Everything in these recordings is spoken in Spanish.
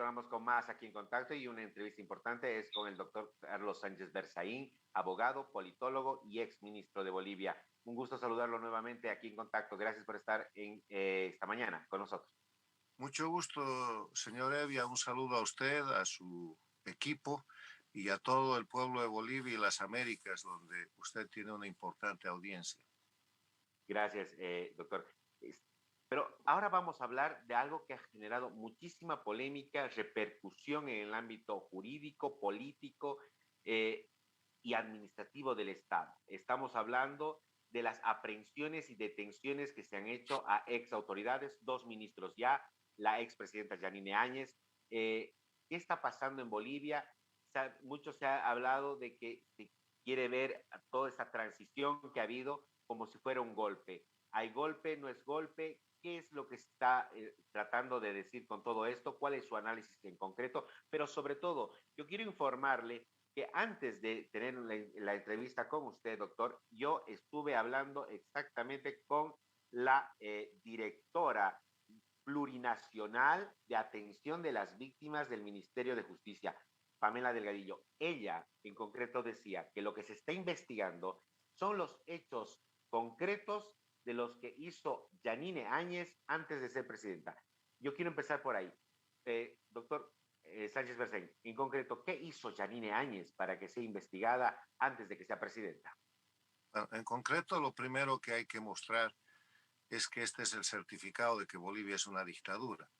retornamos con más aquí en Contacto y una entrevista importante es con el doctor Carlos Sánchez Berzaín, abogado, politólogo y ex ministro de Bolivia. Un gusto saludarlo nuevamente aquí en Contacto. Gracias por estar esta mañana con nosotros. Mucho gusto, señor Evia. Un saludo a usted, a su equipo y a todo el pueblo de Bolivia y las Américas, donde usted tiene una importante audiencia. Gracias, doctor. Pero ahora vamos a hablar de algo que ha generado muchísima polémica, repercusión en el ámbito jurídico, político y administrativo del Estado. Estamos hablando de las aprehensiones y detenciones que se han hecho a ex autoridades, dos ministros ya, la expresidenta Yanine Áñez. ¿Qué está pasando en Bolivia? Mucho se ha hablado de que se quiere ver toda esta transición que ha habido como si fuera un golpe. ¿Hay golpe? ¿No es golpe? ¿Qué es lo que está tratando de decir con todo esto? ¿Cuál es su análisis en concreto? Pero sobre todo, yo quiero informarle que antes de tener la entrevista con usted, doctor, yo estuve hablando exactamente con la directora plurinacional de atención de las víctimas del Ministerio de Justicia, Pamela Delgadillo. Ella, en concreto, decía que lo que se está investigando son los hechos concretos de los que hizo Yanine Áñez antes de ser presidenta. Yo quiero empezar por ahí. Doctor Sánchez Berzaín, en concreto, ¿qué hizo Yanine Áñez para que sea investigada antes de que sea presidenta? Bueno, en concreto, lo primero que hay que mostrar es que este es el certificado de que Bolivia es una dictadura.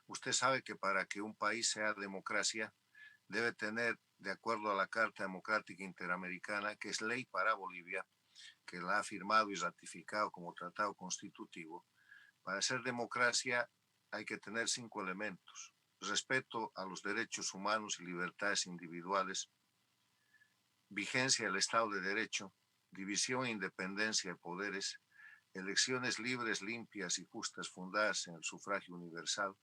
Usted sabe que para que un país sea democracia, debe tener, de acuerdo a la Carta Democrática Interamericana, que es ley para Bolivia, que la ha firmado y ratificado como tratado constitutivo, para ser democracia hay que tener 5 elementos: respeto a los derechos humanos y libertades individuales, vigencia del Estado de Derecho, división e independencia de poderes, elecciones libres, limpias y justas fundadas en el sufragio universal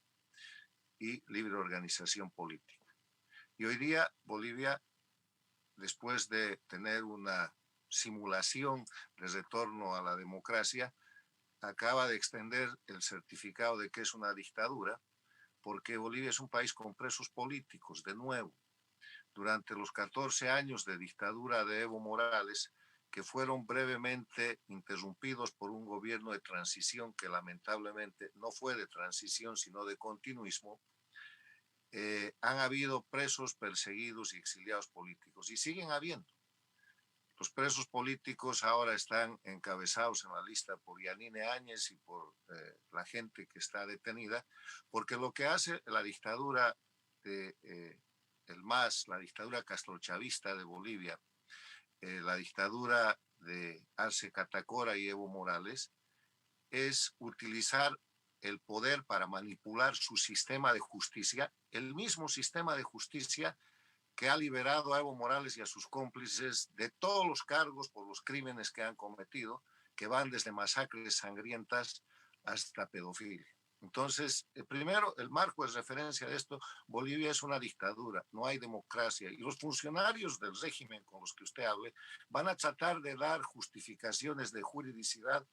y libre organización política. Y hoy día Bolivia, después de tener una simulación de retorno a la democracia, acaba de extender el certificado de que es una dictadura, porque Bolivia es un país con presos políticos, de nuevo. Durante los 14 años de dictadura de Evo Morales, que fueron brevemente interrumpidos por un gobierno de transición que lamentablemente no fue de transición, sino de continuismo, han habido presos, perseguidos y exiliados políticos, y siguen habiendo. Los presos políticos ahora están encabezados en la lista por Yanine Áñez y por la gente que está detenida, porque lo que hace la dictadura de el MAS, la dictadura castrochavista de Bolivia, la dictadura de Arce Catacora y Evo Morales, es utilizar el poder para manipular su sistema de justicia, el mismo sistema de justicia que ha liberado a Evo Morales y a sus cómplices de todos los cargos por los crímenes que han cometido, que van desde masacres sangrientas hasta pedofilia. Entonces, primero, el marco de referencia de esto: Bolivia es una dictadura, no hay democracia, y los funcionarios del régimen con los que usted hable van a tratar de dar justificaciones de juridicidad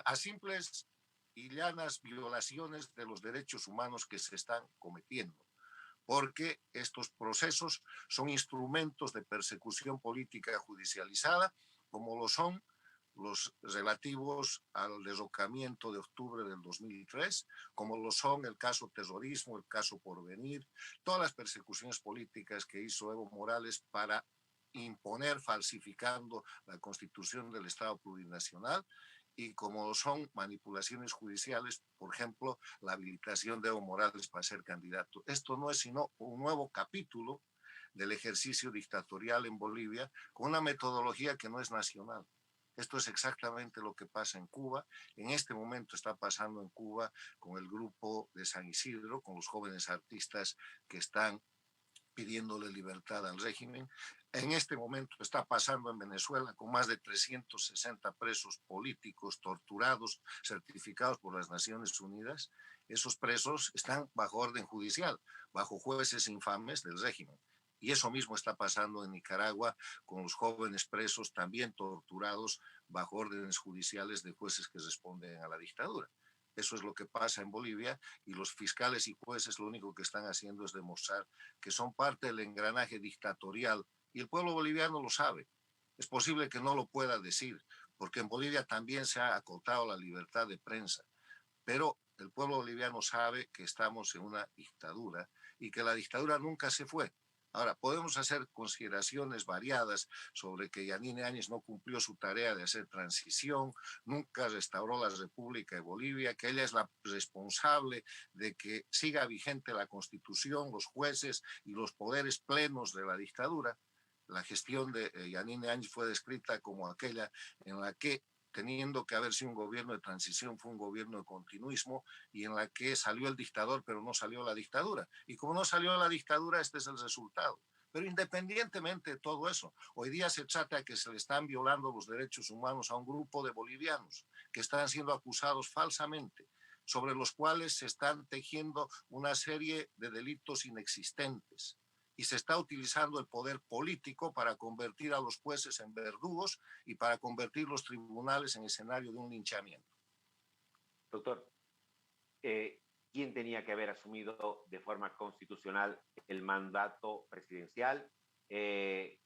a simples y llanas violaciones de los derechos humanos que se están cometiendo, porque estos procesos son instrumentos de persecución política judicializada, como lo son los relativos al derrocamiento de octubre del 2003, como lo son el caso terrorismo, el caso Porvenir, todas las persecuciones políticas que hizo Evo Morales para imponer falsificando la Constitución del Estado Plurinacional, y como son manipulaciones judiciales, por ejemplo, la habilitación de Evo Morales para ser candidato. Esto no es sino un nuevo capítulo del ejercicio dictatorial en Bolivia, con una metodología que no es nacional. Esto es exactamente lo que pasa en Cuba. En este momento está pasando en Cuba con el grupo de San Isidro, con los jóvenes artistas que están pidiéndole libertad al régimen. En este momento está pasando en Venezuela con más de 360 presos políticos torturados, certificados por las Naciones Unidas. Esos presos están bajo orden judicial, bajo jueces infames del régimen. Y eso mismo está pasando en Nicaragua con los jóvenes presos también torturados bajo órdenes judiciales de jueces que responden a la dictadura. Eso es lo que pasa en Bolivia y los fiscales y jueces lo único que están haciendo es demostrar que son parte del engranaje dictatorial y el pueblo boliviano lo sabe. Es posible que no lo pueda decir, porque en Bolivia también se ha acotado la libertad de prensa, pero el pueblo boliviano sabe que estamos en una dictadura y que la dictadura nunca se fue. Ahora, podemos hacer consideraciones variadas sobre que Yanine Áñez no cumplió su tarea de hacer transición, nunca restauró la República de Bolivia, que ella es la responsable de que siga vigente la Constitución, los jueces y los poderes plenos de la dictadura. La gestión de Yanine Áñez fue descrita como aquella en la que teniendo que haber sido un gobierno de transición, fue un gobierno de continuismo y en la que salió el dictador, pero no salió la dictadura. Y como no salió la dictadura, este es el resultado. Pero independientemente de todo eso, hoy día se trata de que se le están violando los derechos humanos a un grupo de bolivianos que están siendo acusados falsamente, sobre los cuales se están tejiendo una serie de delitos inexistentes y se está utilizando el poder político para convertir a los jueces en verdugos y para convertir los tribunales en escenario de un linchamiento. Doctor, ¿quién tenía que haber asumido de forma constitucional el mandato presidencial en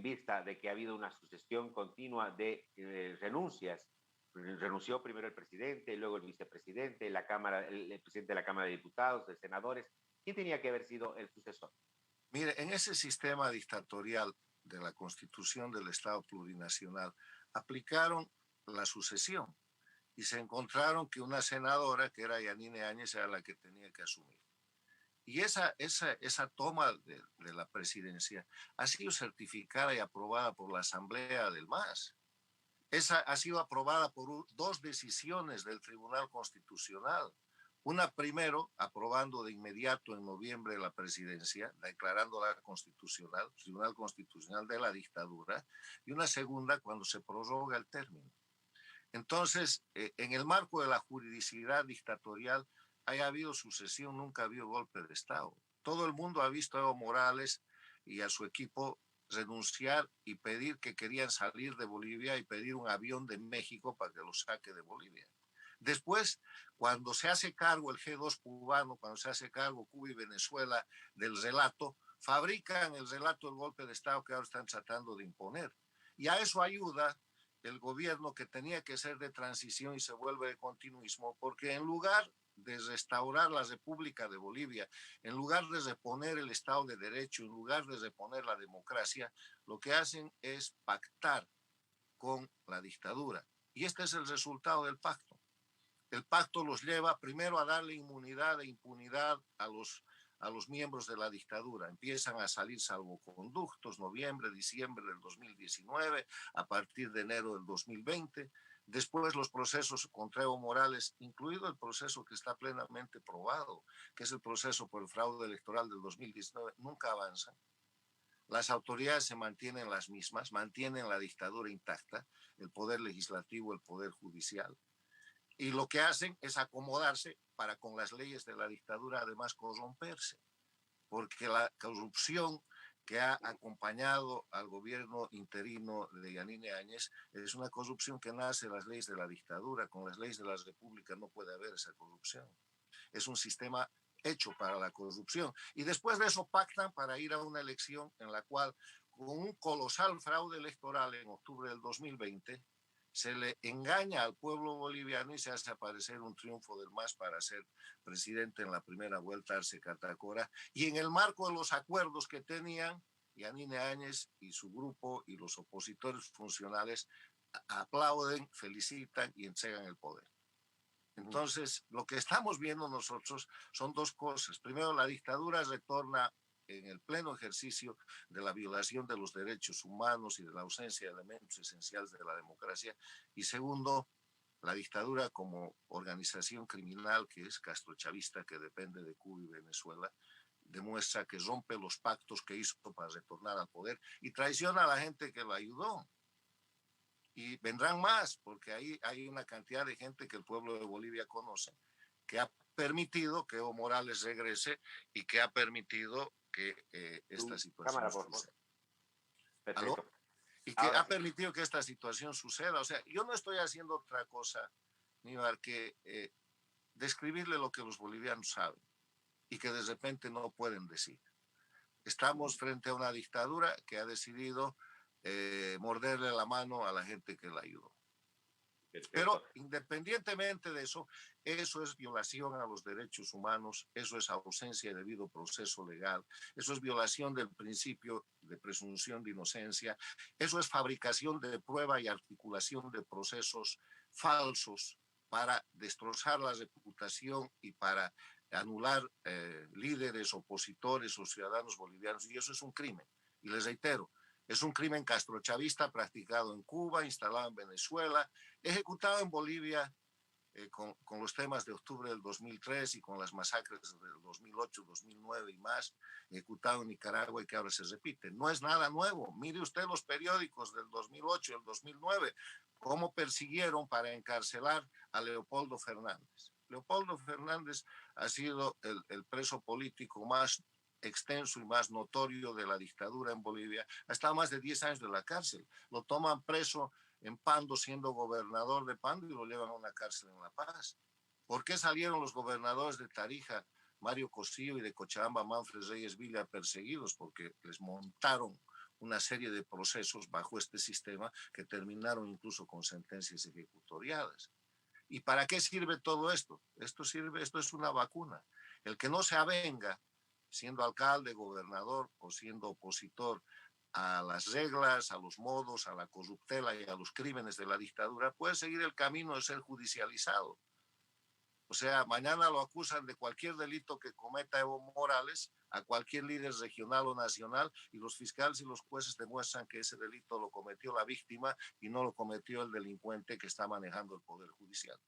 vista de que ha habido una sucesión continua de renuncias? Renunció primero el presidente, luego el vicepresidente, la Cámara, el presidente de la Cámara de Diputados, de senadores. ¿Quién tenía que haber sido el sucesor? Mire, en ese sistema dictatorial de la Constitución del Estado plurinacional aplicaron la sucesión y se encontraron que una senadora, que era Yanine Áñez, era la que tenía que asumir. Y esa toma de la presidencia ha sido certificada y aprobada por la Asamblea del MAS. Esa ha sido aprobada por dos decisiones del Tribunal Constitucional. Una primero, aprobando de inmediato en noviembre la presidencia, declarándola constitucional, Tribunal Constitucional de la dictadura, y una segunda cuando se prorroga el término. Entonces, en el marco de la juridicidad dictatorial, haya habido sucesión, nunca ha habido golpe de Estado. Todo el mundo ha visto a Evo Morales y a su equipo renunciar y pedir que querían salir de Bolivia y pedir un avión de México para que los saque de Bolivia. Después, cuando se hace cargo el G2 cubano, cuando se hace cargo Cuba y Venezuela del relato, fabrican el relato del golpe de Estado que ahora están tratando de imponer. Y a eso ayuda el gobierno que tenía que ser de transición y se vuelve de continuismo, porque en lugar de restaurar la República de Bolivia, en lugar de reponer el Estado de Derecho, en lugar de reponer la democracia, lo que hacen es pactar con la dictadura. Y este es el resultado del pacto. El pacto los lleva primero a darle inmunidad e impunidad a los miembros de la dictadura. Empiezan a salir salvoconductos, noviembre, diciembre del 2019, a partir de enero del 2020. Después los procesos contra Evo Morales, incluido el proceso que está plenamente probado, que es el proceso por el fraude electoral del 2019, nunca avanzan. Las autoridades se mantienen las mismas, mantienen la dictadura intacta, el poder legislativo, el poder judicial. Y lo que hacen es acomodarse para con las leyes de la dictadura además corromperse, porque la corrupción que ha acompañado al gobierno interino de Yanine Áñez es una corrupción que nace de las leyes de la dictadura. Con las leyes de las repúblicas no puede haber esa corrupción. Es un sistema hecho para la corrupción. Y después de eso pactan para ir a una elección en la cual, con un colosal fraude electoral en octubre del 2020, se le engaña al pueblo boliviano y se hace aparecer un triunfo del MAS para ser presidente en la primera vuelta, Arce Catacora, y en el marco de los acuerdos que tenían, Yanine Áñez y su grupo y los opositores funcionales aplauden, felicitan y entregan el poder. Entonces, lo que estamos viendo nosotros son dos cosas. Primero, la dictadura retorna en el pleno ejercicio de la violación de los derechos humanos y de la ausencia de elementos esenciales de la democracia. Y segundo, la dictadura como organización criminal que es castrochavista, que depende de Cuba y Venezuela, demuestra que rompe los pactos que hizo para retornar al poder y traiciona a la gente que lo ayudó. Y vendrán más, porque ahí hay una cantidad de gente que el pueblo de Bolivia conoce, que ha permitido que Evo Morales regrese y que ha permitido que esta situación suceda. Perfecto. Y que ha permitido que esta situación suceda. O sea, yo no estoy haciendo otra cosa Aníbal, que describirle lo que los bolivianos saben y que de repente no pueden decir. Estamos frente a una dictadura que ha decidido morderle la mano a la gente que la ayudó. Perfecto. Pero independientemente de eso, eso es violación a los derechos humanos, eso es ausencia de debido proceso legal, eso es violación del principio de presunción de inocencia, eso es fabricación de prueba y articulación de procesos falsos para destrozar la reputación y para anular líderes, opositores o ciudadanos bolivianos, y eso es un crimen. Y les reitero, es un crimen castrochavista practicado en Cuba, instalado en Venezuela, ejecutado en Bolivia con los temas de octubre del 2003 y con las masacres del 2008, 2009 y más, ejecutado en Nicaragua y que ahora se repite. No es nada nuevo. Mire usted los periódicos del 2008 y el 2009, cómo persiguieron para encarcelar a Leopoldo Fernández. Leopoldo Fernández ha sido el preso político más extenso y más notorio de la dictadura en Bolivia. Ha estado más de 10 años de la cárcel. Lo toman preso en Pando siendo gobernador de Pando y lo llevan a una cárcel en La Paz. ¿Por qué salieron los gobernadores de Tarija, Mario Costillo, y de Cochabamba, Manfred Reyes Villa, perseguidos? Porque les montaron una serie de procesos bajo este sistema que terminaron incluso con sentencias ejecutoriadas. ¿Y para qué sirve todo esto? Esto es una vacuna. El que no se avenga, siendo alcalde, gobernador o siendo opositor a las reglas, a los modos, a la corruptela y a los crímenes de la dictadura, puede seguir el camino de ser judicializado. O sea, mañana lo acusan de cualquier delito que cometa Evo Morales, a cualquier líder regional o nacional, y los fiscales y los jueces demuestran que ese delito lo cometió la víctima y no lo cometió el delincuente que está manejando el Poder Judicial.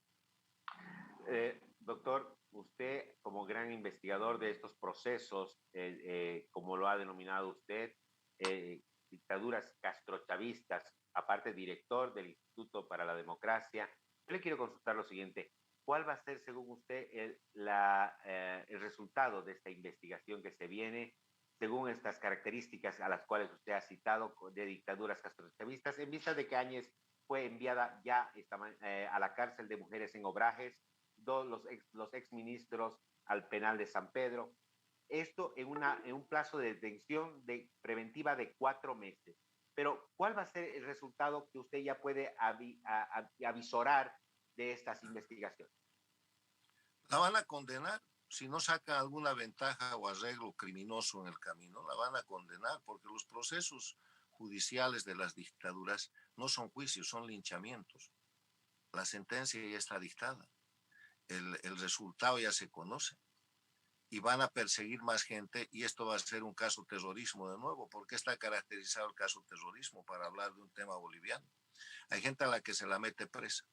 Doctor, usted como gran investigador de estos procesos, como lo ha denominado usted, dictaduras castrochavistas, aparte director del Instituto para la Democracia, yo le quiero consultar lo siguiente. ¿Cuál va a ser, según usted, el resultado de esta investigación que se viene, según estas características a las cuales usted ha citado de dictaduras castrochavistas, en vista de que Áñez fue enviada ya a la cárcel de mujeres en Obrajes, los exministros al penal de San Pedro? Esto en un plazo de detención preventiva de 4 meses. Pero, ¿cuál va a ser el resultado que usted ya puede avisorar de estas investigaciones? La van a condenar. Si no saca alguna ventaja o arreglo criminoso en el camino, la van a condenar, porque los procesos judiciales de las dictaduras no son juicios, son linchamientos. La sentencia ya está dictada. El resultado ya se conoce. Y van a perseguir más gente, y esto va a ser un caso terrorismo de nuevo. ¿Por qué está caracterizado el caso terrorismo para hablar de un tema boliviano? Hay gente a la que se la mete presa,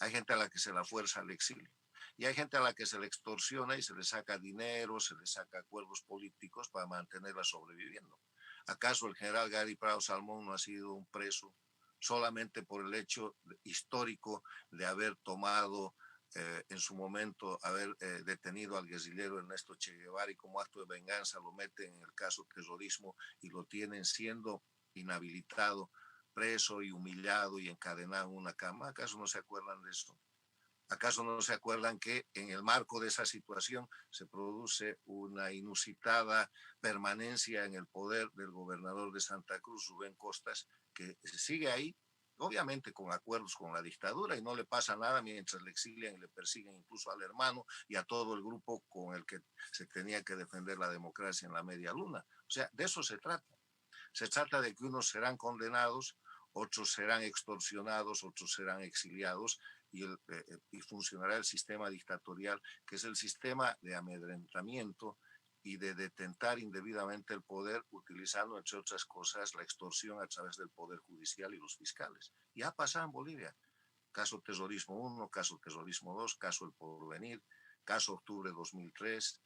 hay gente a la que se la fuerza al exilio, y hay gente a la que se le extorsiona y se le saca dinero, se le saca acuerdos políticos para mantenerla sobreviviendo. ¿Acaso el general Gary Prado Salmón no ha sido un preso solamente por el hecho histórico de haber tomado en su momento haber detenido al guerrillero Ernesto Che Guevara, y como acto de venganza lo meten en el caso terrorismo y lo tienen siendo inhabilitado, preso y humillado y encadenado en una cama? ¿Acaso no se acuerdan de eso? ¿Acaso no se acuerdan que en el marco de esa situación se produce una inusitada permanencia en el poder del gobernador de Santa Cruz, Rubén Costas, que sigue ahí, obviamente con acuerdos con la dictadura, y no le pasa nada mientras le exilian y le persiguen incluso al hermano y a todo el grupo con el que se tenía que defender la democracia en la media luna? O sea, de eso se trata. Se trata de que unos serán condenados, otros serán extorsionados, otros serán exiliados, y funcionará el sistema dictatorial, que es el sistema de amedrentamiento y de detentar indebidamente el poder, utilizando, entre otras cosas, la extorsión a través del Poder Judicial y los fiscales. Ya ha pasado en Bolivia. Caso terrorismo 1, caso terrorismo 2, caso El Porvenir, caso octubre 2003,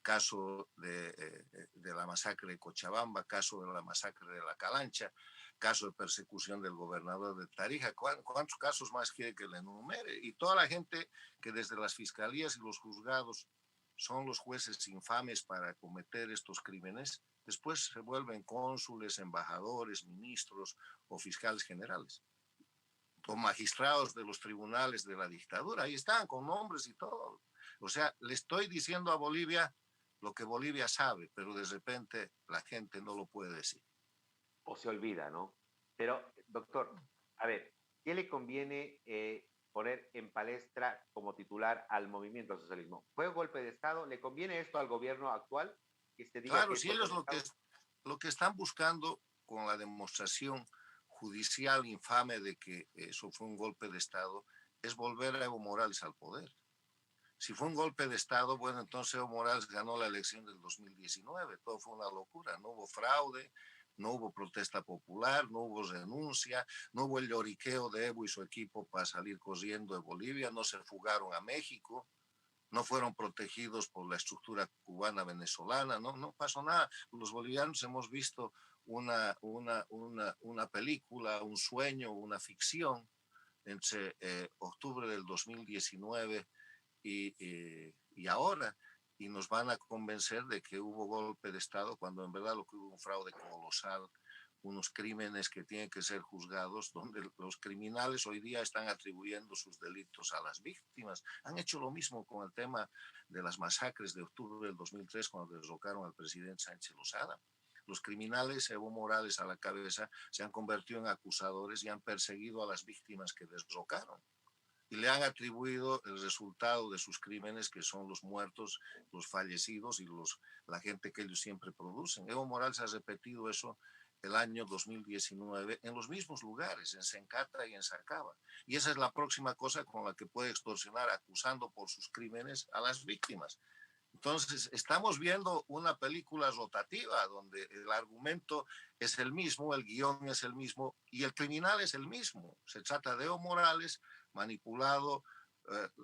caso de la masacre de Cochabamba, caso de la masacre de La Calancha, caso de persecución del gobernador de Tarija. ¿Cuántos casos más quiere que le enumere? Y toda la gente que desde las fiscalías y los juzgados son los jueces infames para cometer estos crímenes, después se vuelven cónsules, embajadores, ministros o fiscales generales. o magistrados de los tribunales de la dictadura. Ahí están, con nombres y todo. O sea, le estoy diciendo a Bolivia lo que Bolivia sabe, pero de repente la gente no lo puede decir. O se olvida, ¿no? Pero, doctor, a ver, ¿qué le conviene poner en palestra como titular al movimiento al socialismo? ¿Fue un golpe de Estado? ¿Le conviene esto al gobierno actual? Que se diga que Claro, es si golpe ellos de Estado. lo que están buscando con la demostración judicial infame de que eso fue un golpe de Estado es volver a Evo Morales al poder. Si fue un golpe de Estado, bueno, entonces Evo Morales ganó la elección del 2019. Todo fue una locura. No hubo fraude, no hubo protesta popular, no hubo renuncia, no hubo el lloriqueo de Evo y su equipo para salir corriendo de Bolivia, no se fugaron a México, no fueron protegidos por la estructura cubana venezolana, no pasó nada. Los bolivianos hemos visto una película, un sueño, una ficción entre octubre del 2019 y ahora, y nos van a convencer de que hubo golpe de Estado cuando en verdad lo que hubo un fraude colosal, unos crímenes que tienen que ser juzgados, donde los criminales hoy día están atribuyendo sus delitos a las víctimas. Han hecho lo mismo con el tema de las masacres de octubre del 2003 cuando derrocaron al presidente Sánchez Lozada. Los criminales, Evo Morales a la cabeza, se han convertido en acusadores y han perseguido a las víctimas que derrocaron y le han atribuido el resultado de sus crímenes, que son los muertos, los fallecidos y la gente que ellos siempre producen. Evo Morales ha repetido eso el año 2019 en los mismos lugares, en Sencata y en Sacaba. Y esa es la próxima cosa con la que puede extorsionar, acusando por sus crímenes a las víctimas. Entonces, estamos viendo una película rotativa donde el argumento es el mismo, el guión es el mismo y el criminal es el mismo. Se trata de Evo Morales manipulado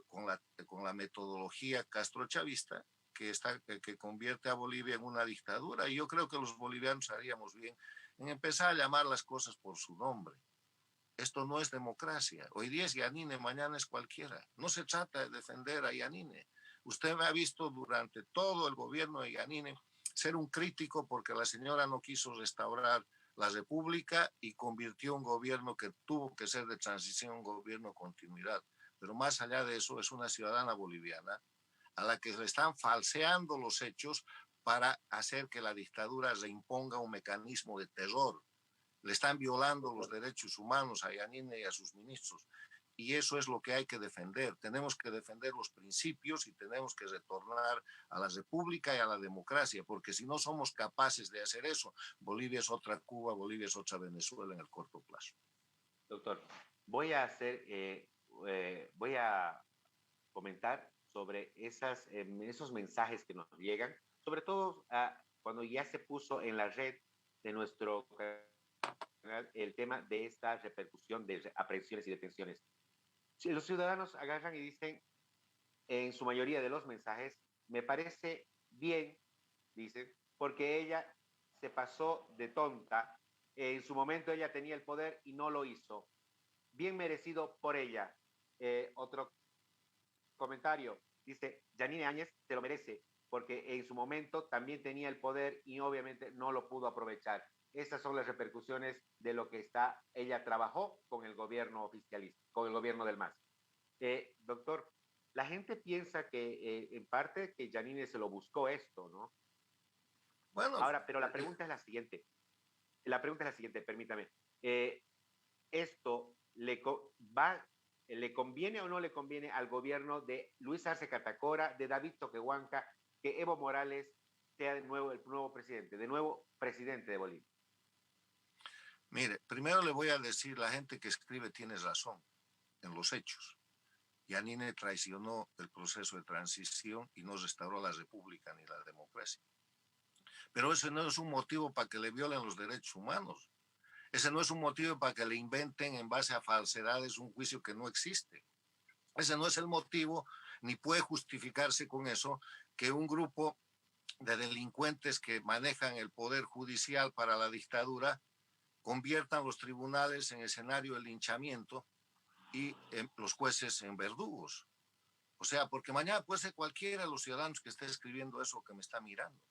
con la metodología castrochavista que convierte a Bolivia en una dictadura. Y yo creo que los bolivianos haríamos bien en empezar a llamar las cosas por su nombre. Esto no es democracia. Hoy día es Yanine, mañana es cualquiera. No se trata de defender a Yanine. Usted me ha visto durante todo el gobierno de Yanine ser un crítico porque la señora no quiso restaurar la república y convirtió un gobierno que tuvo que ser de transición, un gobierno de continuidad. Pero más allá de eso, es una ciudadana boliviana a la que le están falseando los hechos para hacer que la dictadura reimponga un mecanismo de terror. Le están violando los derechos humanos a Yanine y a sus ministros. Y eso es lo que hay que defender. Tenemos que defender los principios y tenemos que retornar a la república y a la democracia, porque si no somos capaces de hacer eso, Bolivia es otra Cuba, Bolivia es otra Venezuela en el corto plazo. Doctor, voy a comentar sobre esos mensajes que nos llegan, sobre todo cuando ya se puso en la red de nuestro canal el tema de esta repercusión de aprehensiones y detenciones. Si los ciudadanos agarran y dicen, en su mayoría de los mensajes, me parece bien, dicen, porque ella se pasó de tonta, en su momento ella tenía el poder y no lo hizo. Bien merecido por ella. Otro comentario, dice, Yanine Áñez se lo merece, porque en su momento también tenía el poder y obviamente no lo pudo aprovechar. Esas son las repercusiones de lo que ella trabajó con el gobierno oficialista, con el gobierno del MAS. Doctor, la gente piensa que en parte que Yanine se lo buscó esto, ¿no? Bueno, Ahora, pero la pregunta es la siguiente. La pregunta es la siguiente, permítame. ¿Esto le conviene o no le conviene al gobierno de Luis Arce Catacora, de David Toquehuanca, que Evo Morales sea de nuevo el nuevo presidente, de nuevo presidente de Bolivia? Mire, primero le voy a decir, la gente que escribe tiene razón en los hechos. Yanine traicionó el proceso de transición y no restauró la república ni la democracia. Pero ese no es un motivo para que le violen los derechos humanos. Ese no es un motivo para que le inventen en base a falsedades un juicio que no existe. Ese no es el motivo, ni puede justificarse con eso, que un grupo de delincuentes que manejan el poder judicial para la dictadura conviertan los tribunales en escenario de linchamiento y los jueces en verdugos. O sea, porque mañana puede ser cualquiera de los ciudadanos que esté escribiendo eso que me está mirando.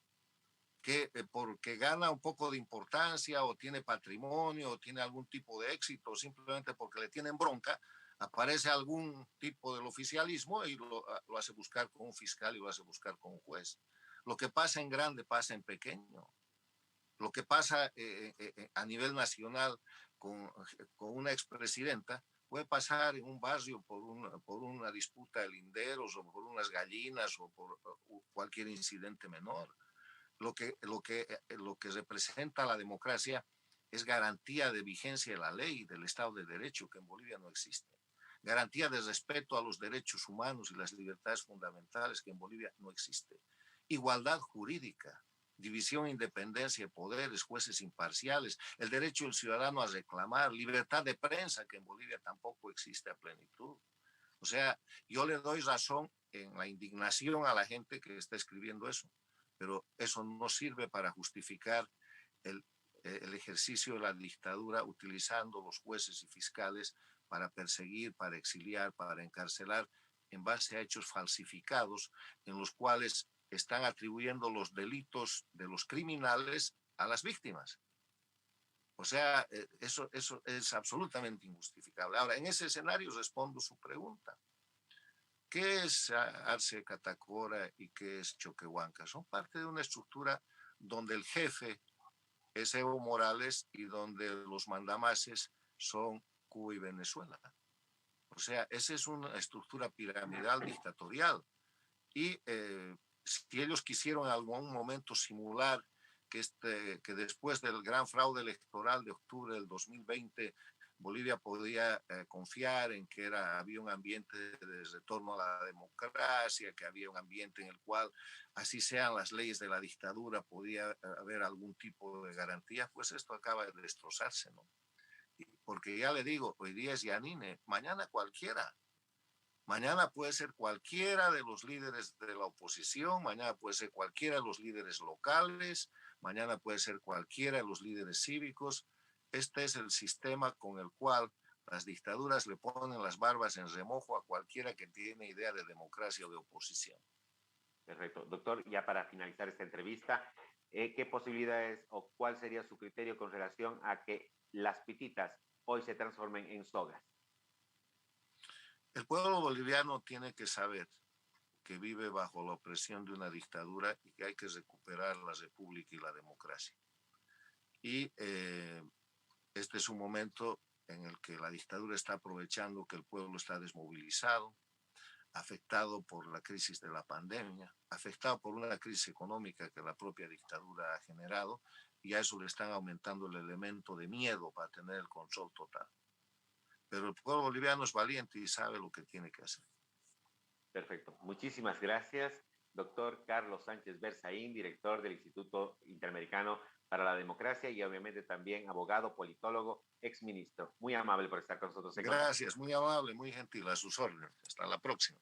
que porque gana un poco de importancia o tiene patrimonio o tiene algún tipo de éxito, simplemente porque le tienen bronca, aparece algún tipo del oficialismo y lo hace buscar con un fiscal y lo hace buscar con un juez. Lo que pasa en grande pasa en pequeño. Lo que pasa a nivel nacional con una expresidenta puede pasar en un barrio por una disputa de linderos o por unas gallinas o por cualquier incidente menor. Lo que representa la democracia es garantía de vigencia de la ley y del Estado de Derecho, que en Bolivia no existe. Garantía de respeto a los derechos humanos y las libertades fundamentales, que en Bolivia no existe. Igualdad jurídica, división e independencia de poderes, jueces imparciales, el derecho del ciudadano a reclamar, libertad de prensa, que en Bolivia tampoco existe a plenitud. O sea, yo le doy razón en la indignación a la gente que está escribiendo eso, pero eso no sirve para justificar el, el ejercicio de la dictadura utilizando los jueces y fiscales para perseguir, para exiliar, para encarcelar en base a hechos falsificados en los cuales están atribuyendo los delitos de los criminales a las víctimas. O sea, eso es absolutamente injustificable. Ahora, en ese escenario respondo su pregunta. ¿Qué es Arce Catacora y qué es Choquehuanca? Son parte de una estructura donde el jefe es Evo Morales y donde los mandamases son Cuba y Venezuela. O sea, esa es una estructura piramidal dictatorial. Y si ellos quisieron en algún momento simular que después del gran fraude electoral de octubre del 2020 Bolivia podía confiar en que había un ambiente de retorno a la democracia, que había un ambiente en el cual, así sean las leyes de la dictadura, podía haber algún tipo de garantía, pues esto acaba de destrozarse, ¿no? Porque ya le digo, hoy día es Yanine, mañana cualquiera. Mañana puede ser cualquiera de los líderes de la oposición, mañana puede ser cualquiera de los líderes locales, mañana puede ser cualquiera de los líderes cívicos. Este es el sistema con el cual las dictaduras le ponen las barbas en remojo a cualquiera que tiene idea de democracia o de oposición. Perfecto. Doctor, ya para finalizar esta entrevista, ¿qué posibilidades o cuál sería su criterio con relación a que las pititas hoy se transformen en sogas? El pueblo boliviano tiene que saber que vive bajo la opresión de una dictadura y que hay que recuperar la república y la democracia. Y este es un momento en el que la dictadura está aprovechando que el pueblo está desmovilizado, afectado por la crisis de la pandemia, afectado por una crisis económica que la propia dictadura ha generado, y a eso le están aumentando el elemento de miedo para tener el control total. Pero el pueblo boliviano es valiente y sabe lo que tiene que hacer. Perfecto. Muchísimas gracias, doctor Carlos Sánchez Berzaín, director del Instituto Interamericano para la Democracia y obviamente también abogado, politólogo, exministro. Muy amable por estar con nosotros. Gracias, muy amable, muy gentil, a sus órdenes. Hasta la próxima.